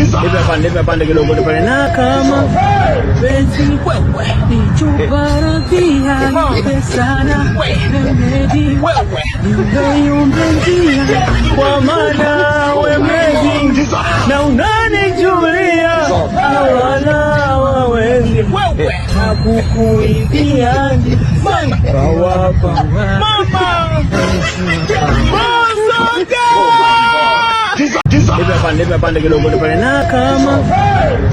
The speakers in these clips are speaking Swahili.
Nipe pande kidogo pale na kama penzi wewe ni chubaratia nipe sana remedi wewe ningeyumbendia kwa maana wemezi na unanijulia wala wawezi wewe hakukuibia mama kawapa mama Nipe pande kidogo pale na kama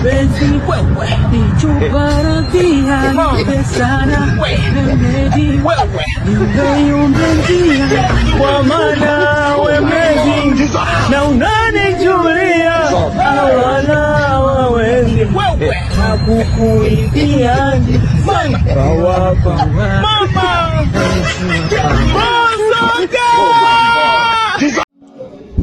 penzi wewe ni chubaratia nipe sana remedi wewe ningeyumbendia kwa maana wemezi na unanijulia wala wawezi wewe hakukuibia mama kawapa mama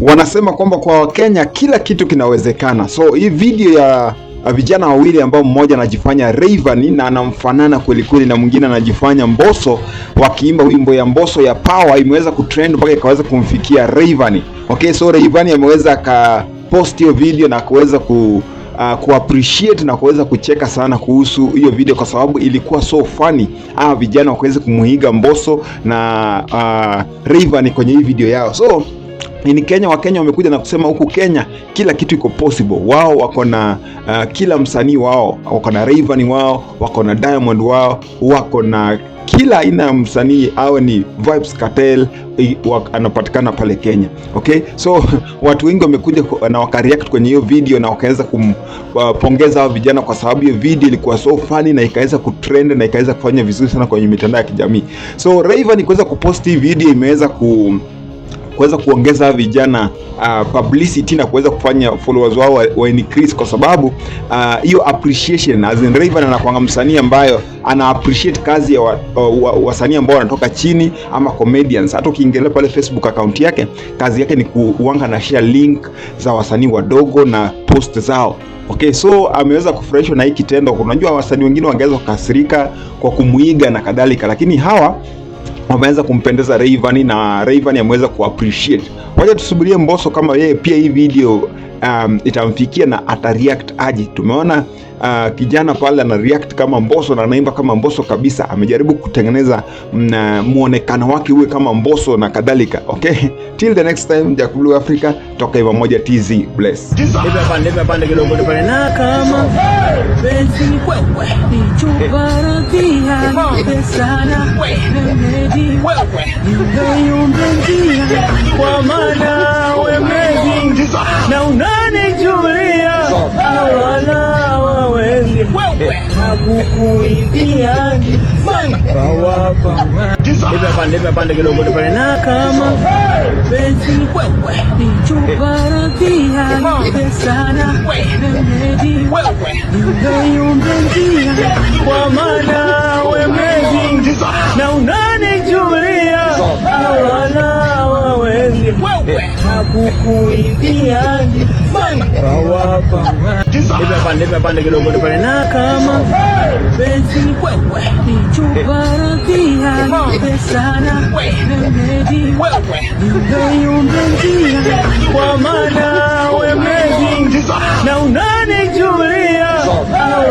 Wanasema kwamba kwa Wakenya kila kitu kinawezekana. So hii video ya vijana wawili ambao mmoja anajifanya Rayvanny na anamfanana kweli kweli na mwingine anajifanya Mbosso wakiimba wimbo ya Mbosso ya Power imeweza kutrend mpaka ikaweza kumfikia Rayvanny. Okay, so Rayvanny ameweza akapost hiyo video na kuweza appreciate na kuweza kucheka sana kuhusu hiyo video kwa sababu ilikuwa so funny. Vijana wakaweza kumuiga Mbosso na Rayvanny kwenye hii video yao. So ni Kenya, Wakenya wamekuja na kusema huku Kenya kila kitu iko possible. Wao wako na kila msanii wao, wako na Rayvanny wao, wako na Diamond wao, wako na kila aina ya msanii, awe ni Vybz Kartel anapatikana pale Kenya. Okay, so watu wengi wamekuja na wakareact kwenye hiyo video na wakaweza kumpongeza hao vijana kwa sababu hiyo video ilikuwa so funny na ikaweza kutrend na ikaweza kufanya vizuri sana kwenye mitandao ya kijamii. So Rayvanny kuweza kupost hii video imeweza kuweza kuongeza vijana publicity na kuweza kufanya followers wao wa increase kwa sababu hiyo appreciation, as in Rayvanny anakuanga msanii ambayo ana appreciate kazi ya wasanii ambao wanatoka chini ama comedians. Hata ukiingia pale Facebook account yake, kazi yake ni kuanga na share link za wasanii wadogo na post zao. Okay, so ameweza kufurahishwa na hii kitendo. Unajua wasanii wengine wangeweza kukasirika kwa kumuiga na kadhalika, lakini hawa wameanza kumpendeza Rayvanny na Rayvanny ameweza kuappreciate. Wacha tusubirie Mbosso kama yeye pia hii video itamfikia na atareact aje. Tumeona kijana pale ana react kama Mbosso na anaimba kama Mbosso kabisa. Amejaribu kutengeneza muonekano wake uwe kama Mbosso na kadhalika. Okay, till the next time, Jack Blue Africa toka Iva Moja TZ. Bless. Nipe pande kidogo pale na kama penzi wewe ni chubaratia nipe sana remedi wewe ningeyumbendia kwa maana wemezi na unanijulia wala wawezi wewe hakukuibia mama kawapa nipe pande kidogo pale na kama penzi wewe ni chubaratia nipe sana remedi wewe ningeyumbendia kwa maana wemezi na unanijulia wala wawezi wewe hakukuibia mama kawapa nipe pande kidogo pale na kama penzi wewe ni chubaratia nipe sana remedi wewe ningeyumbendia kwa maana wemezi na unanijulia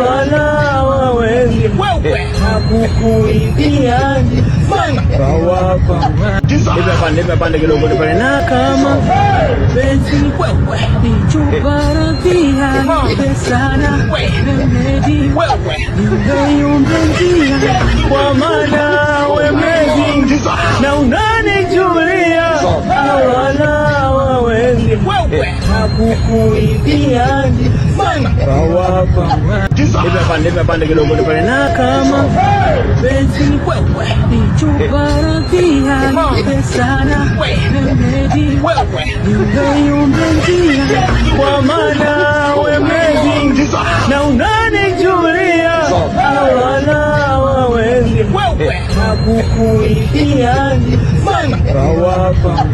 wala wawezi wewe hakukuibia mama kawapa nipe pande kidogo pale na kama penzi wewe ni chubaratia nipe sana remedi wewe ningeyumbendia kwa maana wemezi na unanijulia wala wawezi wewe hakukuibia mama kawapa nipe pande kidogo pale na kama penzi wewe ni chubaratia nipe sana remedi wewe ningeyumbendia kwa maana wemezi na unanijulia wala wawezi wewe hakukuibia mama kawapa